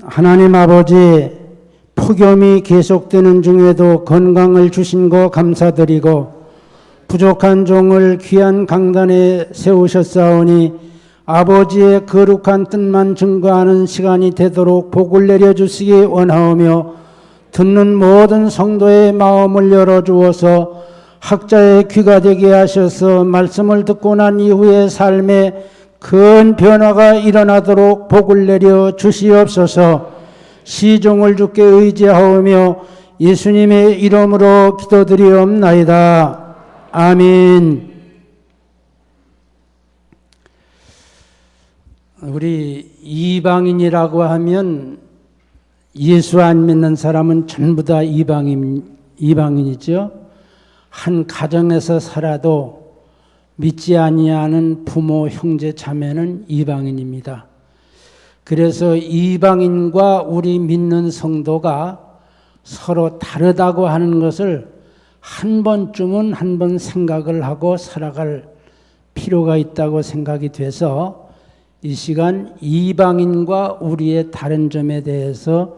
하나님 아버지, 폭염이 계속되는 중에도 건강을 주신 거 감사드리고 부족한 종을 귀한 강단에 세우셨사오니 아버지의 거룩한 뜻만 증거하는 시간이 되도록 복을 내려주시기 원하오며 듣는 모든 성도의 마음을 열어주어서 학자의 귀가 되게 하셔서 말씀을 듣고 난 이후의 삶에 큰 변화가 일어나도록 복을 내려 주시옵소서. 시종을 주께 의지하오며 예수님의 이름으로 기도드리옵나이다. 아멘. 우리 이방인이라고 하면 예수 안 믿는 사람은 전부 다 이방인이죠. 한 가정에서 살아도 믿지 아니하는 부모, 형제, 자매는 이방인입니다. 그래서 이방인과 우리 믿는 성도가 서로 다르다고 하는 것을 한 번쯤은 한번 생각을 하고 살아갈 필요가 있다고 생각이 돼서 이 시간 이방인과 우리의 다른 점에 대해서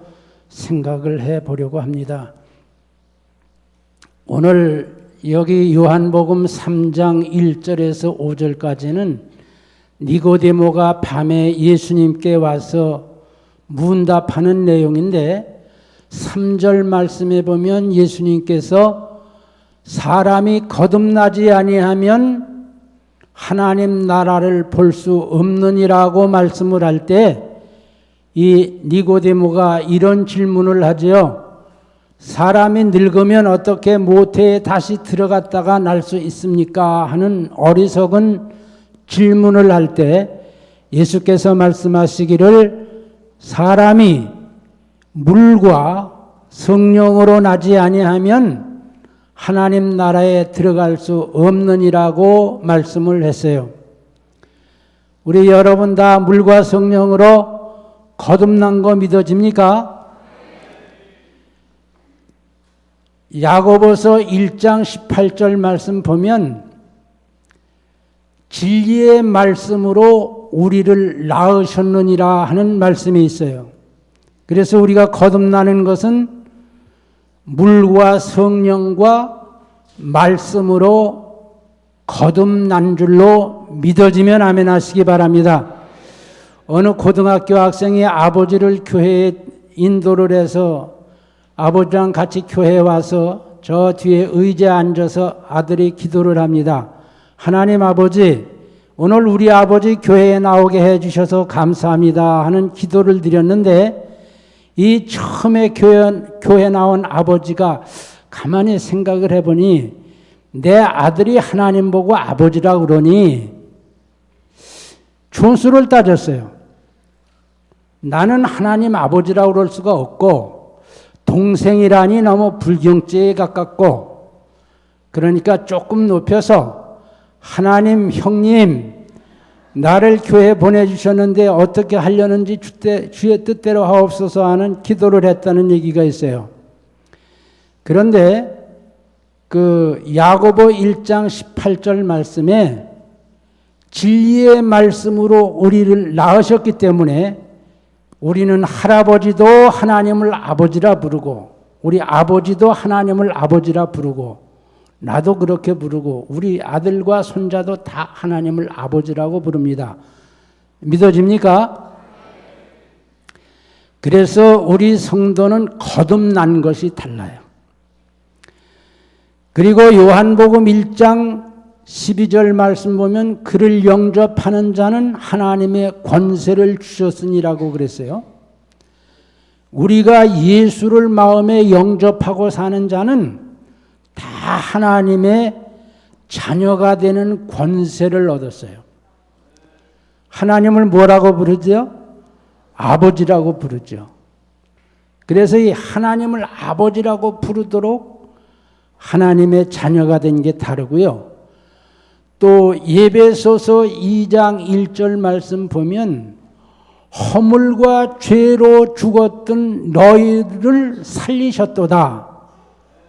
생각을 해보려고 합니다. 오늘 여기 요한복음 3장 1절에서 5절까지는 니고데모가 밤에 예수님께 와서 문답하는 내용인데 3절 말씀에 보면 예수님께서 사람이 거듭나지 아니하면 하나님 나라를 볼 수 없느니라고 말씀을 할 때 이 니고데모가 이런 질문을 하죠. 사람이 늙으면 어떻게 모태에 다시 들어갔다가 날 수 있습니까? 하는 어리석은 질문을 할 때 예수께서 말씀하시기를 사람이 물과 성령으로 나지 아니하면 하나님 나라에 들어갈 수 없느니라고 말씀을 했어요. 우리 여러분 다 물과 성령으로 거듭난 거 믿어집니까? 야고보서 1장 18절 말씀 보면 진리의 말씀으로 우리를 낳으셨느니라 하는 말씀이 있어요. 그래서 우리가 거듭나는 것은 물과 성령과 말씀으로 거듭난 줄로 믿어지면 아멘 하시기 바랍니다. 어느 고등학교 학생이 아버지를 교회에 인도를 해서 아버지랑 같이 교회에 와서 저 뒤에 의자에 앉아서 아들이 기도를 합니다. 하나님 아버지, 오늘 우리 아버지 교회에 나오게 해주셔서 감사합니다 하는 기도를 드렸는데 이 처음에 교회 나온 아버지가 가만히 생각을 해보니 내 아들이 하나님 보고 아버지라 그러니 존수를 따졌어요. 나는 하나님 아버지라고 그럴 수가 없고 동생이라니 너무 불경죄에 가깝고 그러니까 조금 높여서 하나님 형님 나를 교회에 보내주셨는데 어떻게 하려는지 주의 뜻대로 하옵소서 하는 기도를 했다는 얘기가 있어요. 그런데 그 야고보 1장 18절 말씀에 진리의 말씀으로 우리를 낳으셨기 때문에 우리는 할아버지도 하나님을 아버지라 부르고 우리 아버지도 하나님을 아버지라 부르고 나도 그렇게 부르고 우리 아들과 손자도 다 하나님을 아버지라고 부릅니다. 믿어집니까? 그래서 우리 성도는 거듭난 것이 달라요. 그리고 요한복음 1장 12절 말씀 보면 그를 영접하는 자는 하나님의 권세를 주셨으니라고 그랬어요. 우리가 예수를 마음에 영접하고 사는 자는 다 하나님의 자녀가 되는 권세를 얻었어요. 하나님을 뭐라고 부르죠? 아버지라고 부르죠. 그래서 이 하나님을 아버지라고 부르도록 하나님의 자녀가 된 게 다르고요. 또 에베소서 2장 1절 말씀 보면 허물과 죄로 죽었던 너희를 살리셨도다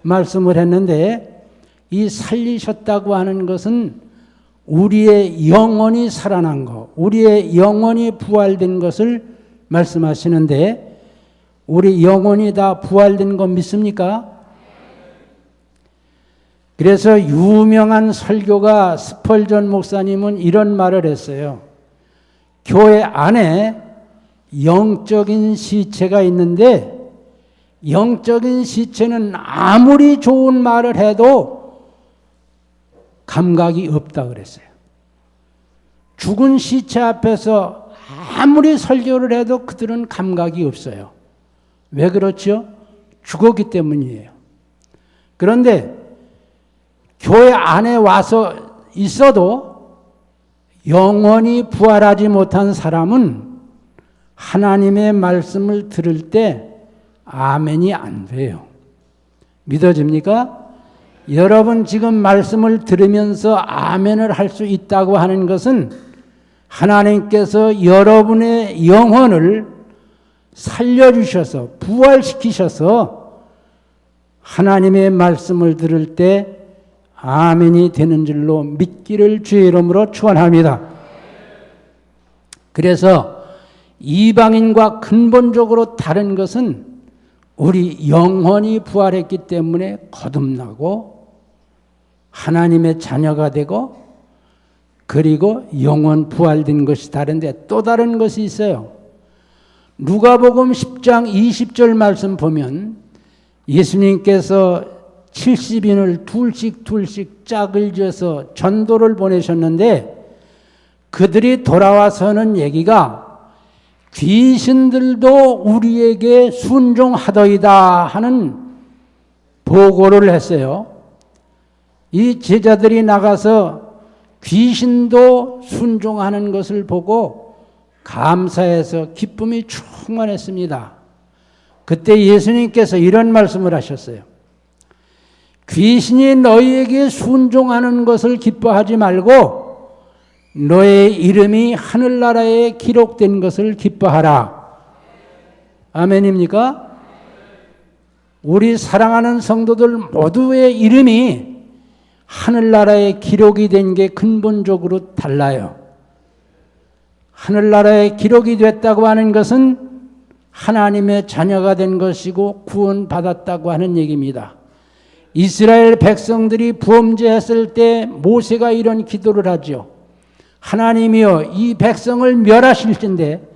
말씀을 했는데 이 살리셨다고 하는 것은 우리의 영혼이 살아난 것, 우리의 영혼이 부활된 것을 말씀하시는데 우리 영혼이 다 부활된 거 믿습니까? 그래서 유명한 설교가 스펄전 목사님은 이런 말을 했어요. 교회 안에 영적인 시체가 있는데 영적인 시체는 아무리 좋은 말을 해도 감각이 없다 그랬어요. 죽은 시체 앞에서 아무리 설교를 해도 그들은 감각이 없어요. 왜 그렇죠? 죽었기 때문이에요. 그런데 교회 안에 와서 있어도 영원히 부활하지 못한 사람은 하나님의 말씀을 들을 때 아멘이 안 돼요. 믿어집니까? 여러분 지금 말씀을 들으면서 아멘을 할 수 있다고 하는 것은 하나님께서 여러분의 영혼을 살려주셔서 부활시키셔서 하나님의 말씀을 들을 때 아멘이 되는 줄로 믿기를 주의 이름으로 축원합니다. 그래서 이방인과 근본적으로 다른 것은 우리 영혼이 부활했기 때문에 거듭나고 하나님의 자녀가 되고 그리고 영혼 부활된 것이 다른데 또 다른 것이 있어요. 누가복음 10장 20절 말씀 보면 예수님께서 70인을 둘씩 짝을 지어서 전도를 보내셨는데 그들이 돌아와서는 얘기가 귀신들도 우리에게 순종하더이다 하는 보고를 했어요. 이 제자들이 나가서 귀신도 순종하는 것을 보고 감사해서 기쁨이 충만했습니다. 그때 예수님께서 이런 말씀을 하셨어요. 귀신이 너희에게 순종하는 것을 기뻐하지 말고 너의 이름이 하늘나라에 기록된 것을 기뻐하라. 아멘입니까? 우리 사랑하는 성도들 모두의 이름이 하늘나라에 기록이 된 게 근본적으로 달라요. 하늘나라에 기록이 됐다고 하는 것은 하나님의 자녀가 된 것이고 구원받았다고 하는 얘기입니다. 이스라엘 백성들이 범죄했을 때 모세가 이런 기도를 하죠. 하나님이여 이 백성을 멸하실진데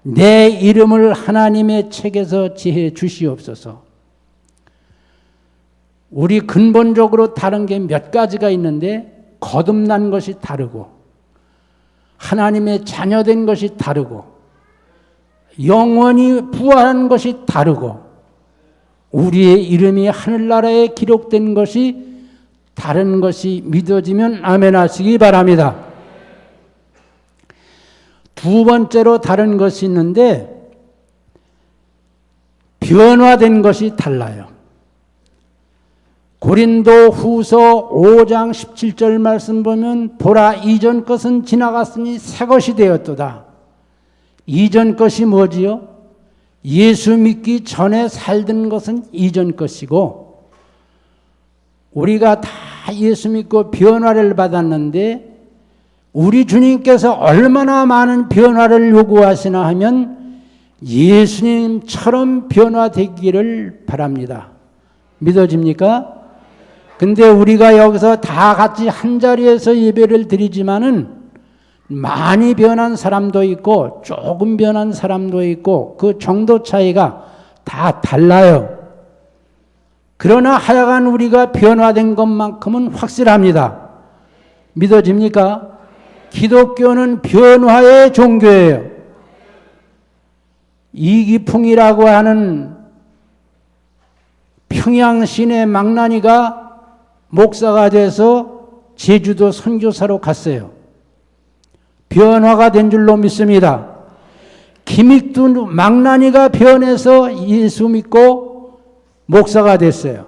내 이름을 하나님의 책에서 지해 주시옵소서. 우리 근본적으로 다른 게 몇 가지가 있는데 거듭난 것이 다르고 하나님의 자녀된 것이 다르고 영원히 부활한 것이 다르고 우리의 이름이 하늘나라에 기록된 것이 다른 것이 믿어지면 아멘 하시기 바랍니다. 두 번째로 다른 것이 있는데 변화된 것이 달라요. 고린도 후서 5장 17절 말씀 보면 보라 이전 것은 지나갔으니 새 것이 되었도다. 이전 것이 뭐지요? 예수 믿기 전에 살던 것은 이전 것이고 우리가 다 예수 믿고 변화를 받았는데 우리 주님께서 얼마나 많은 변화를 요구하시나 하면 예수님처럼 변화되기를 바랍니다. 믿어집니까? 근데 우리가 여기서 다 같이 한자리에서 예배를 드리지만은 많이 변한 사람도 있고 조금 변한 사람도 있고 그 정도 차이가 다 달라요. 그러나 하여간 우리가 변화된 것만큼은 확실합니다. 믿어집니까? 기독교는 변화의 종교예요. 이기풍이라고 하는 평양 시내 망나니가 목사가 돼서 제주도 선교사로 갔어요. 변화가 된 줄로 믿습니다. 김익두 망나니가 변해서 예수 믿고 목사가 됐어요.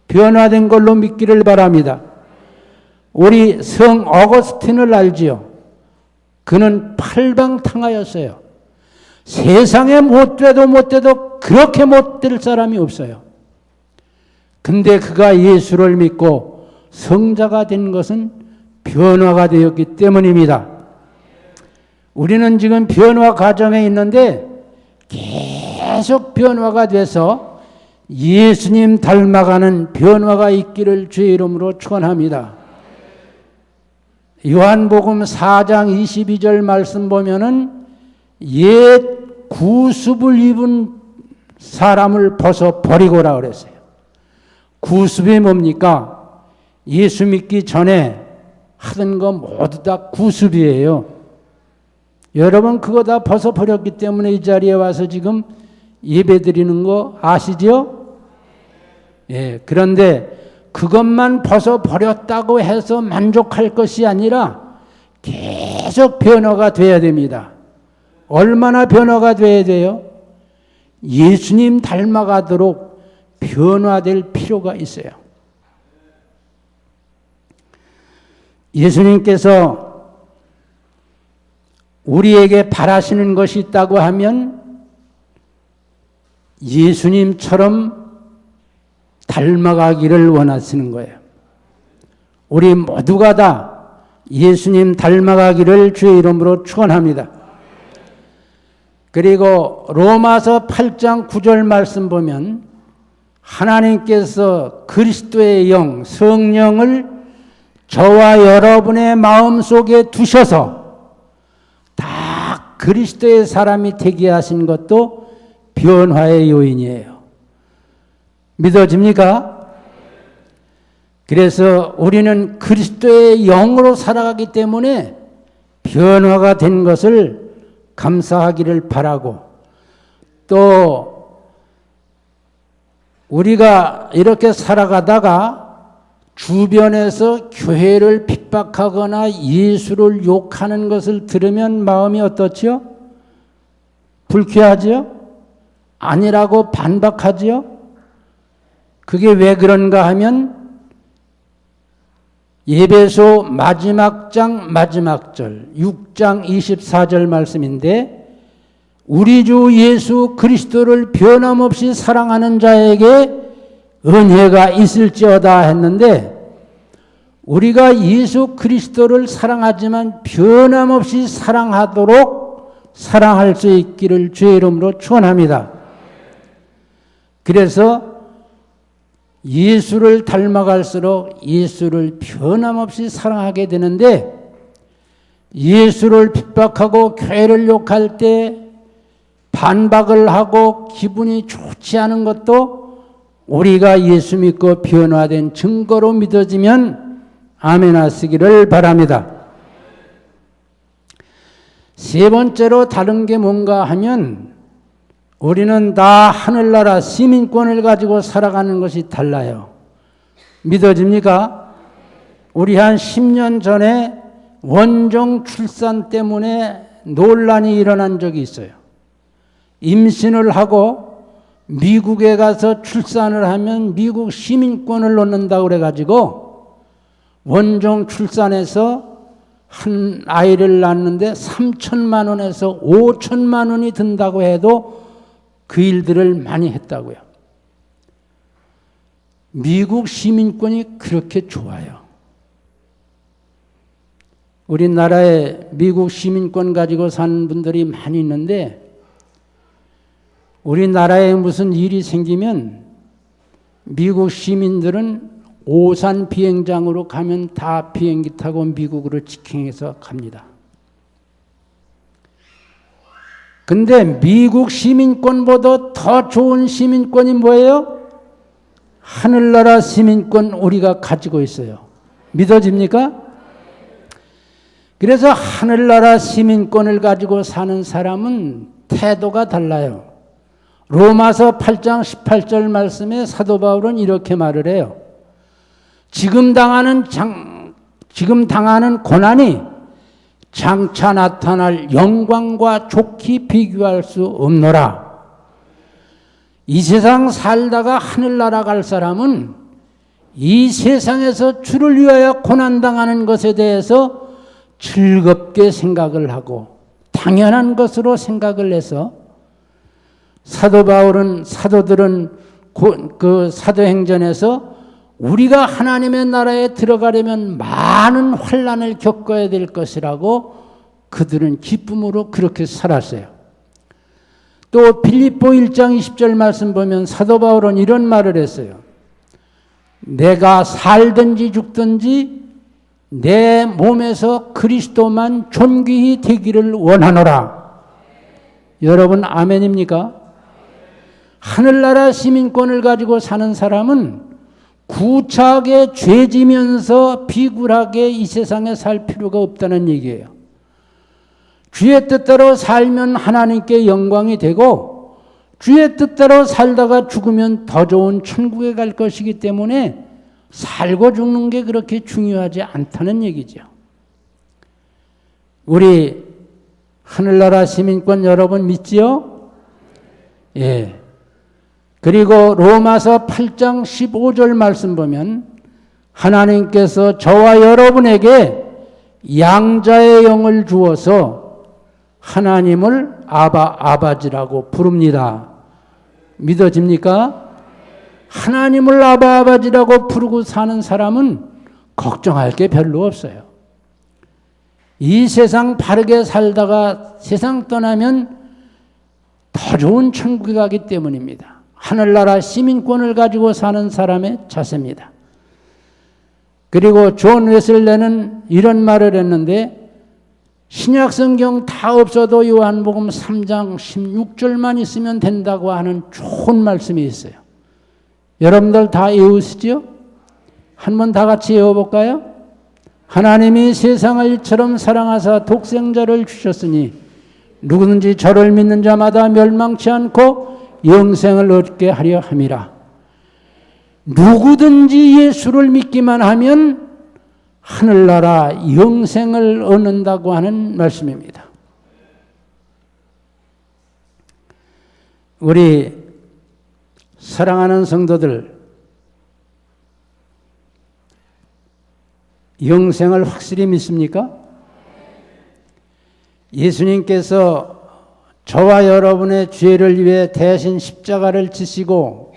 변화된 걸로 믿기를 바랍니다. 우리 성 어거스틴을 알지요? 그는 팔방탕하였어요. 세상에 못돼도 그렇게 못될 사람이 없어요. 근데 그가 예수를 믿고 성자가 된 것은 변화가 되었기 때문입니다. 우리는 지금 변화 과정에 있는데 계속 변화가 돼서 예수님 닮아가는 변화가 있기를 주의 이름으로 축원합니다. 요한복음 4장 22절 말씀 보면은 옛 구습을 입은 사람을 벗어 버리고라 그랬어요. 구습이 뭡니까? 예수 믿기 전에 하던 거 모두 다 구습이에요. 여러분 그거 다 벗어 버렸기 때문에 이 자리에 와서 지금 예배 드리는 거 아시죠? 예, 그런데 그것만 벗어 버렸다고 해서 만족할 것이 아니라 계속 변화가 돼야 됩니다. 얼마나 변화가 돼야 돼요? 예수님 닮아가도록 변화될 필요가 있어요. 예수님께서 우리에게 바라시는 것이 있다고 하면 예수님처럼 닮아가기를 원하시는 거예요. 우리 모두가 다 예수님 닮아가기를 주의 이름으로 축원합니다. 그리고 로마서 8장 9절 말씀 보면 하나님께서 그리스도의 영, 성령을 저와 여러분의 마음속에 두셔서 다 그리스도의 사람이 되게 하신 것도 변화의 요인이에요. 믿어집니까? 그래서 우리는 그리스도의 영으로 살아가기 때문에 변화가 된 것을 감사하기를 바라고, 또 우리가 이렇게 살아가다가 주변에서 교회를 핍박하거나 예수를 욕하는 것을 들으면 마음이 어떻지요? 불쾌하지요? 아니라고 반박하지요? 그게 왜 그런가 하면 예배소 마지막 장 마지막 절 6장 24절 말씀인데, 우리 주 예수 그리스도를 변함없이 사랑하는 자에게 은혜가 있을지어다 했는데, 우리가 예수 그리스도를 사랑하지만 변함없이 사랑하도록 사랑할 수 있기를 주의 이름으로 축원합니다. 그래서 예수를 닮아갈수록 예수를 변함없이 사랑하게 되는데, 예수를 핍박하고 교회를 욕할 때 반박을 하고 기분이 좋지 않은 것도 우리가 예수 믿고 변화된 증거로 믿어지면 아멘 하시기를 바랍니다. 세 번째로 다른 게 뭔가 하면, 우리는 다 하늘나라 시민권을 가지고 살아가는 것이 달라요. 믿어집니까? 우리 한 10년 전에 원정 출산 때문에 논란이 일어난 적이 있어요. 임신을 하고 미국에 가서 출산을 하면 미국 시민권을 얻는다고 그래가지고 원정 출산해서 한 아이를 낳는데 3천만 원에서 5천만 원이 든다고 해도 그 일들을 많이 했다고요. 미국 시민권이 그렇게 좋아요. 우리나라에 미국 시민권 가지고 사는 분들이 많이 있는데, 우리나라에 무슨 일이 생기면 미국 시민들은 오산 비행장으로 가면 다 비행기 타고 미국으로 직행해서 갑니다. 근데 미국 시민권보다 더 좋은 시민권이 뭐예요? 하늘나라 시민권 우리가 가지고 있어요. 믿어집니까? 그래서 하늘나라 시민권을 가지고 사는 사람은 태도가 달라요. 로마서 8장 18절 말씀에 사도 바울은 이렇게 말을 해요. 지금 당하는 고난이 장차 나타날 영광과 좋게 비교할 수 없노라. 이 세상 살다가 하늘나라 갈 사람은 이 세상에서 주를 위하여 고난당하는 것에 대해서 즐겁게 생각을 하고 당연한 것으로 생각을 해서, 사도 바울은 사도들은 그 사도행전에서 우리가 하나님의 나라에 들어가려면 많은 환난을 겪어야 될 것이라고 그들은 기쁨으로 그렇게 살았어요. 또 빌립보 1장 20절 말씀 보면 사도 바울은 이런 말을 했어요. 내가 살든지 죽든지 내 몸에서 그리스도만 존귀히 되기를 원하노라. 여러분 아멘입니까? 하늘나라 시민권을 가지고 사는 사람은 구차하게 죄지면서 비굴하게 이 세상에 살 필요가 없다는 얘기예요. 주의 뜻대로 살면 하나님께 영광이 되고 주의 뜻대로 살다가 죽으면 더 좋은 천국에 갈 것이기 때문에 살고 죽는 게 그렇게 중요하지 않다는 얘기죠. 우리 하늘나라 시민권 여러분 믿지요? 예. 그리고 로마서 8장 15절 말씀 보면 하나님께서 저와 여러분에게 양자의 영을 주어서 하나님을 아바지라고 부릅니다. 믿어집니까? 하나님을 아바지라고 부르고 사는 사람은 걱정할 게 별로 없어요. 이 세상 바르게 살다가 세상 떠나면 더 좋은 천국에 가기 때문입니다. 하늘나라 시민권을 가지고 사는 사람의 자세입니다. 그리고 존 웨슬레는 이런 말을 했는데 신약성경 다 없어도 요한복음 3장 16절만 있으면 된다고 하는 좋은 말씀이 있어요. 여러분들 다 외우시죠? 한번 다 같이 외워볼까요? 하나님이 세상을 이처럼 사랑하사 독생자를 주셨으니 누구든지 저를 믿는 자마다 멸망치 않고 영생을 얻게 하려 함이라. 누구든지 예수를 믿기만 하면 하늘나라 영생을 얻는다고 하는 말씀입니다. 우리 사랑하는 성도들, 영생을 확실히 믿습니까? 예수님께서 저와 여러분의 죄를 위해 대신 십자가를 지시고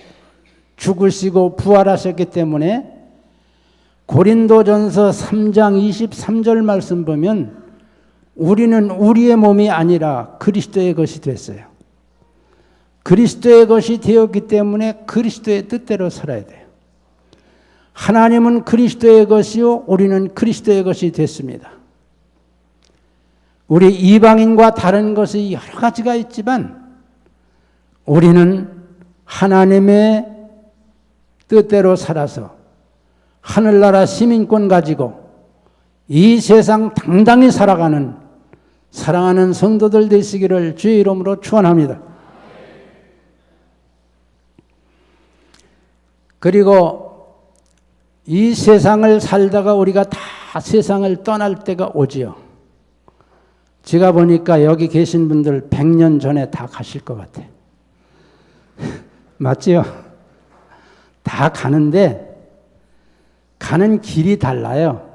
죽으시고 부활하셨기 때문에 고린도전서 3장 23절 말씀 보면 우리는 우리의 몸이 아니라 그리스도의 것이 됐어요. 그리스도의 것이 되었기 때문에 그리스도의 뜻대로 살아야 돼요. 하나님은 그리스도의 것이요 우리는 그리스도의 것이 됐습니다. 우리 이방인과 다른 것이 여러 가지가 있지만 우리는 하나님의 뜻대로 살아서 하늘나라 시민권 가지고 이 세상 당당히 살아가는 사랑하는 성도들 되시기를 주의 이름으로 축원합니다. 그리고 이 세상을 살다가 우리가 다 세상을 떠날 때가 오지요. 제가 보니까 여기 계신 분들 100년 전에 다 가실 것 같아. 맞지요? 다 가는데 가는 길이 달라요.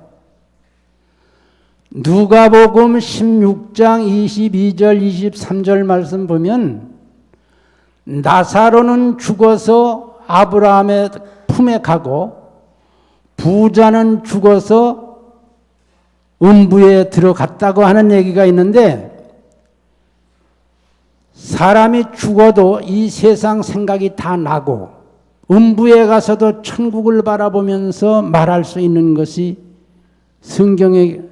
누가복음 16장 22절 23절 말씀 보면 나사로는 죽어서 아브라함의 품에 가고 부자는 죽어서 음부에 들어갔다고 하는 얘기가 있는데 사람이 죽어도 이 세상 생각이 다 나고 음부에 가서도 천국을 바라보면서 말할 수 있는 것이 성경의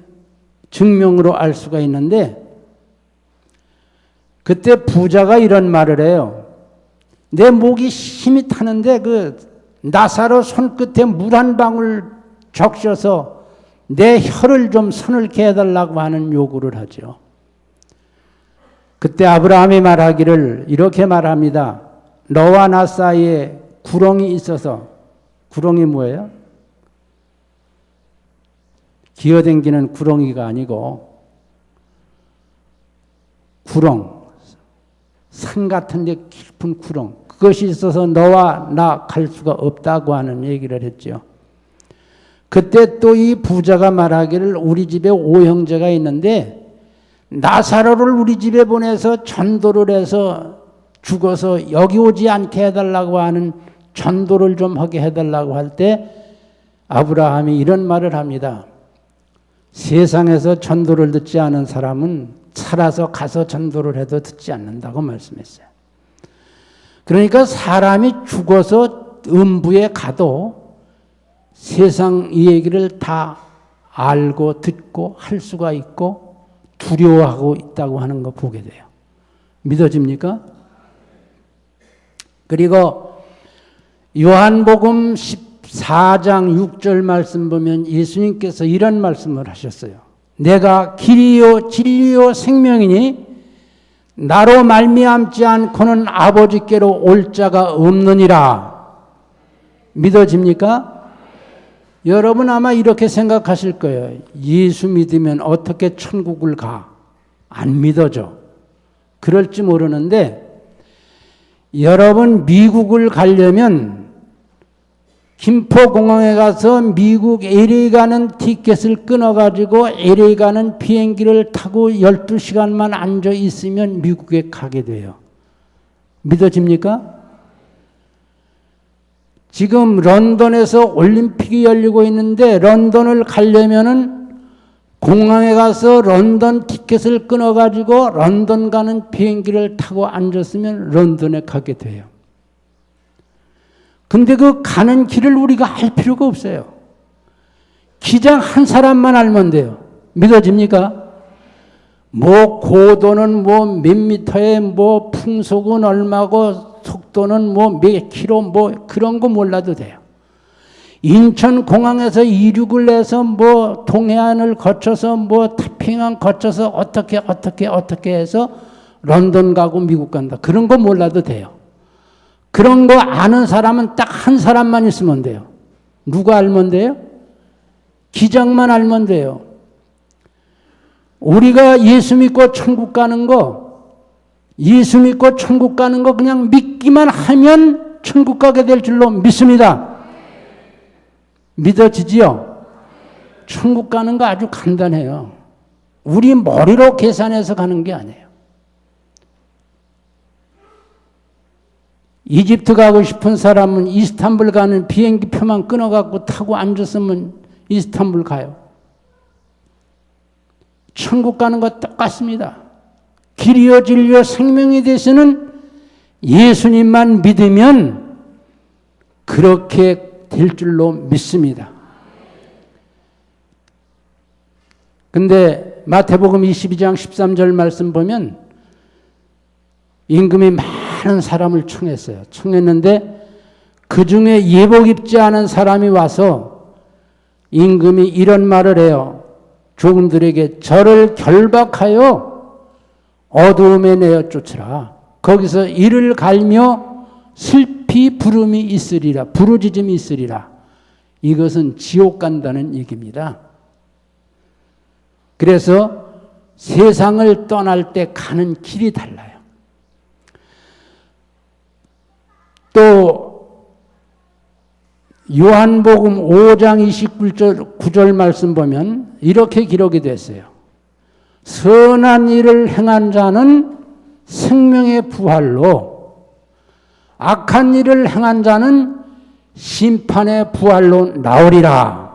증명으로 알 수가 있는데 그때 부자가 이런 말을 해요. 내 목이 힘이 타는데 그 나사로 손끝에 물 한 방울 적셔서 내 혀를 좀 서늘케 해달라고 하는 요구를 하죠. 그때 아브라함이 말하기를 이렇게 말합니다. 너와 나 사이에 구렁이 있어서, 구렁이 뭐예요? 기어댕기는 구렁이가 아니고 구렁, 산 같은 데 깊은 구렁, 그것이 있어서 너와 나 갈 수가 없다고 하는 얘기를 했죠. 그때 또 이 부자가 말하기를 우리 집에 5형제가 있는데 나사로를 우리 집에 보내서 전도를 해서 죽어서 여기 오지 않게 해달라고 하는 전도를 좀 하게 해달라고 할 때 아브라함이 이런 말을 합니다. 세상에서 전도를 듣지 않은 사람은 살아서 가서 전도를 해도 듣지 않는다고 말씀했어요. 그러니까 사람이 죽어서 음부에 가도 세상 이 얘기를 다 알고 듣고 할 수가 있고 두려워하고 있다고 하는 거 보게 돼요. 믿어집니까? 그리고 요한복음 14장 6절 말씀 보면 예수님께서 이런 말씀을 하셨어요. 내가 길이요 진리요 생명이니 나로 말미암지 않고는 아버지께로 올 자가 없느니라. 믿어집니까? 여러분 아마 이렇게 생각하실 거예요. 예수 믿으면 어떻게 천국을 가? 안 믿어져. 그럴지 모르는데 여러분 미국을 가려면 김포공항에 가서 미국 LA 가는 티켓을 끊어가지고 LA 가는 비행기를 타고 12시간만 앉아 있으면 미국에 가게 돼요. 믿어집니까? 지금 런던에서 올림픽이 열리고 있는데 런던을 가려면은 공항에 가서 런던 티켓을 끊어가지고 런던 가는 비행기를 타고 앉았으면 런던에 가게 돼요. 근데 그 가는 길을 우리가 알 필요가 없어요. 기장 한 사람만 알면 돼요. 믿어집니까? 뭐 고도는 뭐 몇 미터에 뭐 풍속은 얼마고 속도는 뭐 몇 킬로 뭐 그런 거 몰라도 돼요. 인천공항에서 이륙을 해서 뭐 동해안을 거쳐서 뭐 태평양 거쳐서 어떻게 해서 런던 가고 미국 간다. 그런 거 몰라도 돼요. 그런 거 아는 사람은 딱 한 사람만 있으면 돼요. 누가 알면 돼요? 기장만 알면 돼요. 우리가 예수 믿고 천국 가는 거, 예수 믿고 천국 가는 거 그냥 믿기만 하면 천국 가게 될 줄로 믿습니다. 믿어지지요? 천국 가는 거 아주 간단해요. 우리 머리로 계산해서 가는 게 아니에요. 이집트 가고 싶은 사람은 이스탄불 가는 비행기 표만 끊어갖고 타고 앉았으면 이스탄불 가요. 천국 가는 거 똑같습니다. 길이요 진리요 생명이 되시는 예수님만 믿으면 그렇게 될 줄로 믿습니다. 근데 마태복음 22장 13절 말씀 보면 임금이 많은 사람을 청했어요. 청했는데 그 중에 예복 입지 않은 사람이 와서 임금이 이런 말을 해요. 종들에게 저를 결박하여 어두움에 내어 쫓으라. 거기서 이를 갈며 슬피 부름이 있으리라. 부르짖음이 있으리라. 이것은 지옥 간다는 얘기입니다. 그래서 세상을 떠날 때 가는 길이 달라요. 또 요한복음 5장 29절 말씀 보면 이렇게 기록이 됐어요. 선한 일을 행한 자는 생명의 부활로, 악한 일을 행한 자는 심판의 부활로 나오리라.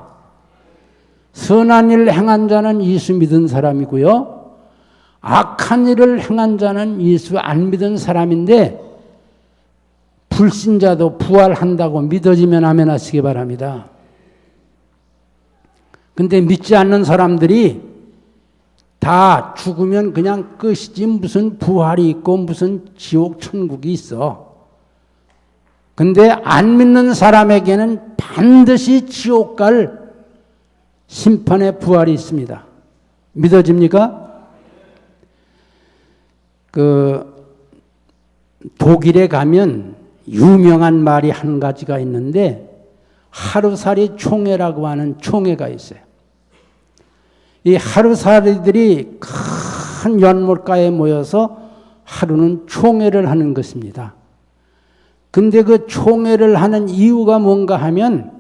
선한 일을 행한 자는 예수 믿은 사람이고요. 악한 일을 행한 자는 예수 안 믿은 사람인데 불신자도 부활한다고 믿어지면 아멘 하시기 바랍니다. 근데 믿지 않는 사람들이 다 죽으면 그냥 끝이지 무슨 부활이 있고 무슨 지옥 천국이 있어. 근데 안 믿는 사람에게는 반드시 지옥 갈 심판의 부활이 있습니다. 믿어집니까? 독일에 가면 유명한 말이 한 가지가 있는데 하루살이 총회라고 하는 총회가 있어요. 이 하루살이들이 큰 연못가에 모여서 하루는 총회를 하는 것입니다. 근데 그 총회를 하는 이유가 뭔가 하면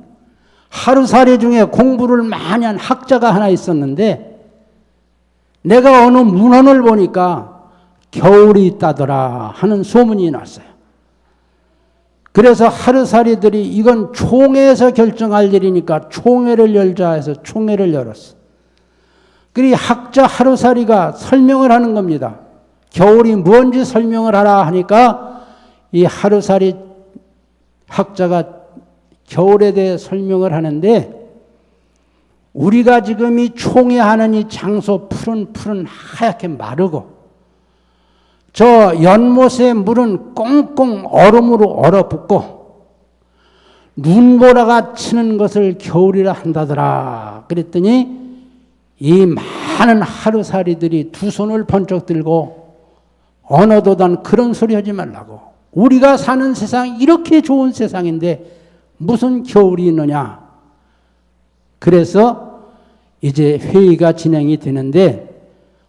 하루살이 중에 공부를 많이 한 학자가 하나 있었는데 내가 어느 문헌을 보니까 겨울이 있다더라 하는 소문이 났어요. 그래서 하루살이들이 이건 총회에서 결정할 일이니까 총회를 열자 해서 총회를 열었어. 그리 학자 하루살이가 설명을 하는 겁니다. 겨울이 뭔지 설명을 하라 하니까 이 하루살이 학자가 겨울에 대해 설명을 하는데, 우리가 지금 이 총회하는 이 장소 푸른 하얗게 마르고, 저 연못의 물은 꽁꽁 얼음으로 얼어붙고, 눈보라가 치는 것을 겨울이라 한다더라. 그랬더니 이 많은 하루살이들이 두 손을 번쩍 들고, 언어도단 그런 소리 하지 말라고. 우리가 사는 세상 이렇게 좋은 세상인데 무슨 겨울이 있느냐. 그래서 이제 회의가 진행이 되는데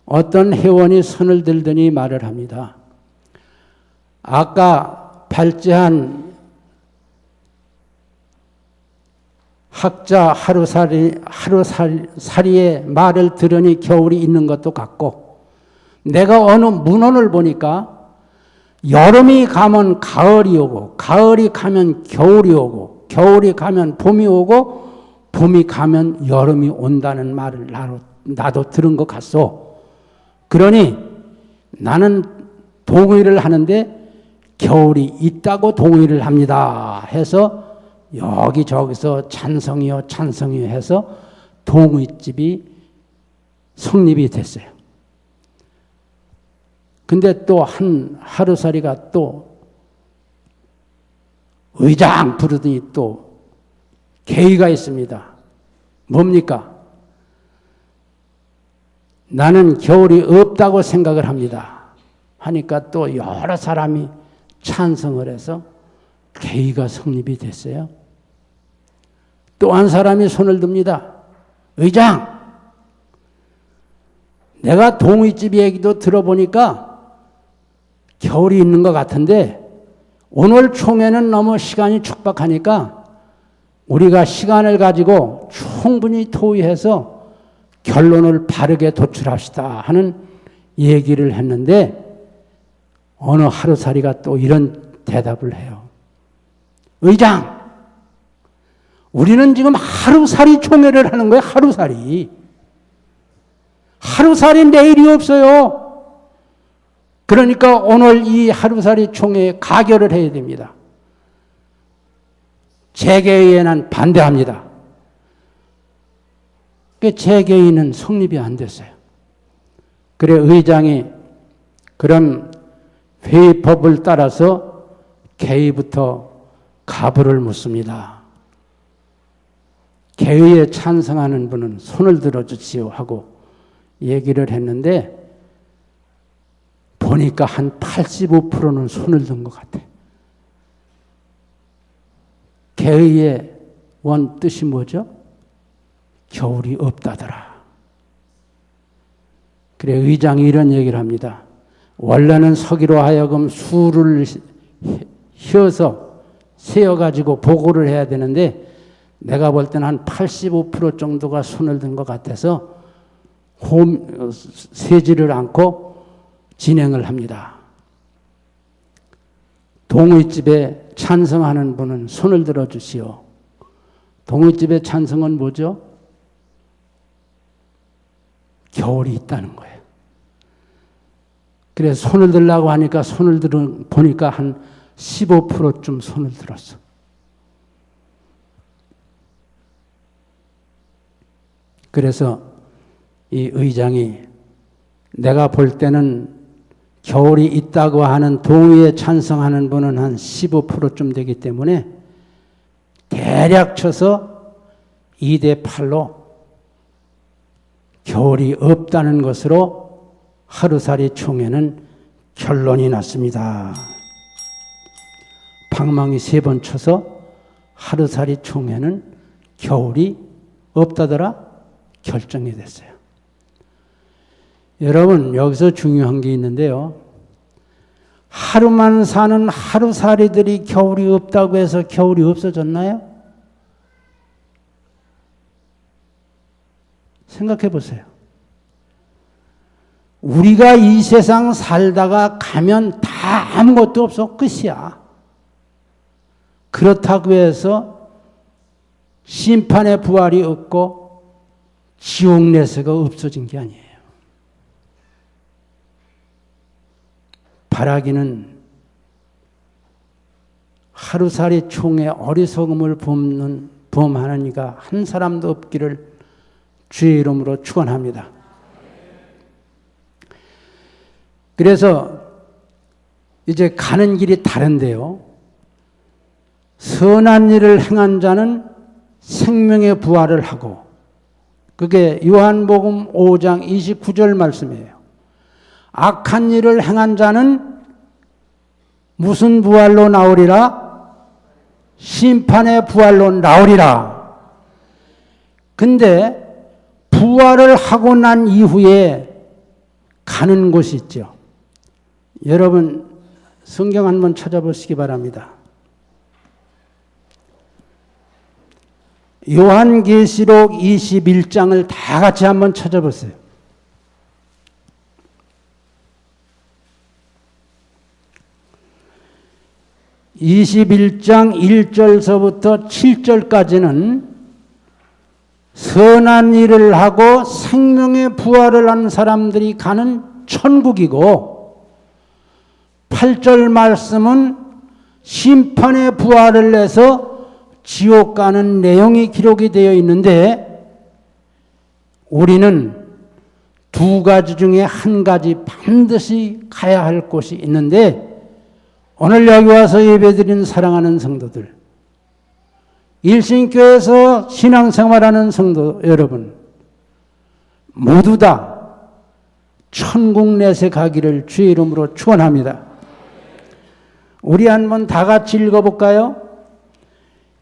어떤 회원이 손을 들더니 말을 합니다. 아까 발제한 학자 하루살이의 말을 들으니 겨울이 있는 것도 같고, 내가 어느 문헌을 보니까 여름이 가면 가을이 오고, 가을이 가면 겨울이 오고, 겨울이 가면 봄이 오고, 봄이 가면 여름이 온다는 말을 나도 들은 것 같소. 그러니 나는 동의를 하는데 겨울이 있다고 동의를 합니다 해서 여기저기서 찬성이요 찬성이요 해서 동의집이 성립이 됐어요. 근데 또 한 하루살이가 또 의장 부르더니 또 계의가 있습니다. 뭡니까? 나는 겨울이 없다고 생각을 합니다. 하니까 또 여러 사람이 찬성을 해서 계의가 성립이 됐어요. 또 한 사람이 손을 듭니다. 의장, 내가 동의집 얘기도 들어보니까 겨울이 있는 것 같은데 오늘 총회는 너무 시간이 촉박하니까 우리가 시간을 가지고 충분히 토의해서 결론을 바르게 도출합시다 하는 얘기를 했는데 어느 하루살이가 또 이런 대답을 해요. 의장, 우리는 지금 하루살이 총회를 하는 거예요. 하루살이. 하루살이 내일이 없어요. 그러니까 오늘 이 하루살이 총회에 가결을 해야 됩니다. 재개의에는 반대합니다. 재개의는 성립이 안 됐어요. 그래 의장이 그럼 회의법을 따라서 개의부터 가부를 묻습니다. 개의에 찬성하는 분은 손을 들어주시오 하고 얘기를 했는데 보니까 한 85%는 손을 든 것 같아. 개의의 원 뜻이 뭐죠? 겨울이 없다더라. 그래 의장이 이런 얘기를 합니다. 원래는 서기로 하여금 수를 세어가지고 보고를 해야 되는데 내가 볼 때는 한 85% 정도가 손을 든 것 같아서 세지를 않고 진행을 합니다. 동의집에 찬성하는 분은 손을 들어주시오. 동의집에 찬성은 뭐죠? 겨울이 있다는 거예요. 그래서 손을 들라고 하니까 손을 보니까 한 15%쯤 손을 들었어. 그래서 이 의장이 내가 볼 때는 겨울이 있다고 하는 동의에 찬성하는 분은 한 15%쯤 되기 때문에 대략 쳐서 2대 8로 겨울이 없다는 것으로 하루살이 총회는 결론이 났습니다. 방망이 3번 쳐서 하루살이 총회는 겨울이 없다더라 결정이 됐어요. 여러분 여기서 중요한 게 있는데요. 하루만 사는 하루살이들이 겨울이 없다고 해서 겨울이 없어졌나요? 생각해 보세요. 우리가 이 세상 살다가 가면 다 아무것도 없어. 끝이야. 그렇다고 해서 심판의 부활이 없고 지옥 내세가 없어진 게 아니에요. 바라기는 하루살이 총에 어리석음을 범하는 이가 한 사람도 없기를 주의 이름으로 축원합니다. 그래서 이제 가는 길이 다른데요. 선한 일을 행한 자는 생명의 부활을 하고, 그게 요한복음 5장 29절 말씀이에요. 악한 일을 행한 자는 무슨 부활로 나오리라? 심판의 부활로 나오리라. 근데 부활을 하고 난 이후에 가는 곳이 있죠. 여러분 성경 한번 찾아보시기 바랍니다. 요한계시록 21장을 다 같이 한번 찾아보세요. (21장) 1절서부터 7절까지는 선한 일을 하고 생명의 부활을 한 사람들이 가는 천국이고, 8절 말씀은 심판의 부활을 해서 지옥 가는 내용이 기록이 되어 있는데, 우리는 두 가지 중에 한 가지 반드시 가야 할 곳이 있는데, 오늘 여기 와서 예배드리는 사랑하는 성도들, 일신교회에서 신앙생활하는 성도 여러분, 모두 다 천국 내세 가기를 주의 이름으로 축원합니다. 우리 한번 다 같이 읽어볼까요?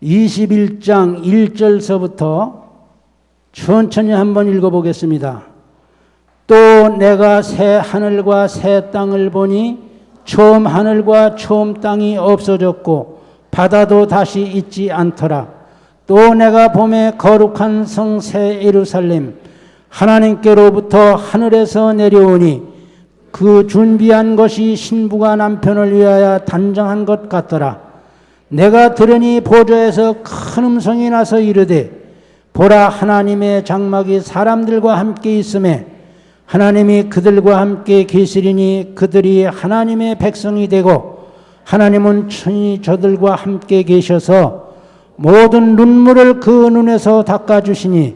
21장 1절서부터 천천히 한번 읽어보겠습니다. 또 내가 새 하늘과 새 땅을 보니 처음 하늘과 처음 땅이 없어졌고 바다도 다시 있지 않더라. 또 내가 보매 거룩한 성 새 예루살렘 하나님께로부터 하늘에서 내려오니 그 준비한 것이 신부가 남편을 위하여 단장한 것 같더라. 내가 들으니 보좌에서 큰 음성이 나서 이르되, 보라, 하나님의 장막이 사람들과 함께 있음에 하나님이 그들과 함께 계시리니 그들이 하나님의 백성이 되고 하나님은 친히 저들과 함께 계셔서 모든 눈물을 그 눈에서 닦아주시니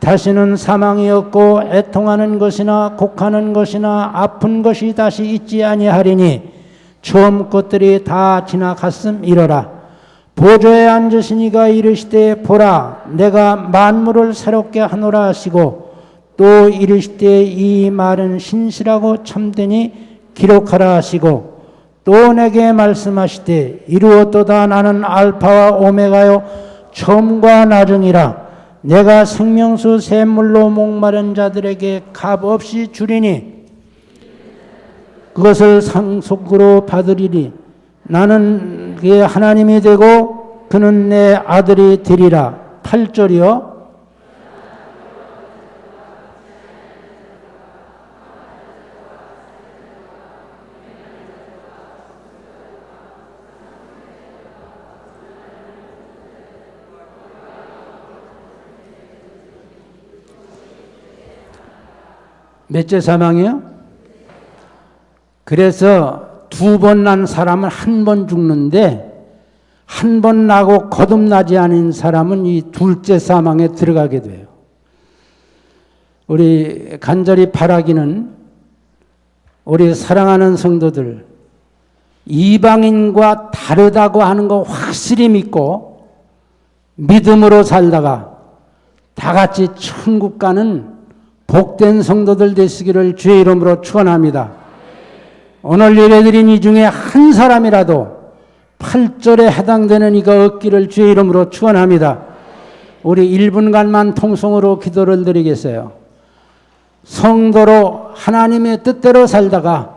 다시는 사망이 없고 애통하는 것이나 곡하는 것이나 아픈 것이 다시 있지 아니하리니 처음 것들이 다 지나갔음이러라. 보좌에 앉으시니가 이르시되, 보라, 내가 만물을 새롭게 하노라 하시고, 또 이르시되 이 말은 신실하고 참되니 기록하라 하시고, 또 내게 말씀하시되 이루었도다. 나는 알파와 오메가요 처음과 나중이라. 내가 생명수 샘물로 목마른 자들에게 값없이 주리니 그것을 상속으로 받으리니 나는 그의 하나님이 되고 그는 내 아들이 되리라. 8절이요. 몇째 사망이요? 그래서 두 번 난 사람은 한 번 죽는데, 한 번 나고 거듭나지 않은 사람은 이 둘째 사망에 들어가게 돼요. 우리 간절히 바라기는 우리 사랑하는 성도들, 이방인과 다르다고 하는 거 확실히 믿고 믿음으로 살다가 다 같이 천국 가는 복된 성도들 되시기를 주의 이름으로 축원합니다. 오늘 예배드린 이 중에 한 사람이라도 8절에 해당되는 이가 없기를 주의 이름으로 축원합니다. 우리 1분간만 통성으로 기도를 드리겠어요. 성도로 하나님의 뜻대로 살다가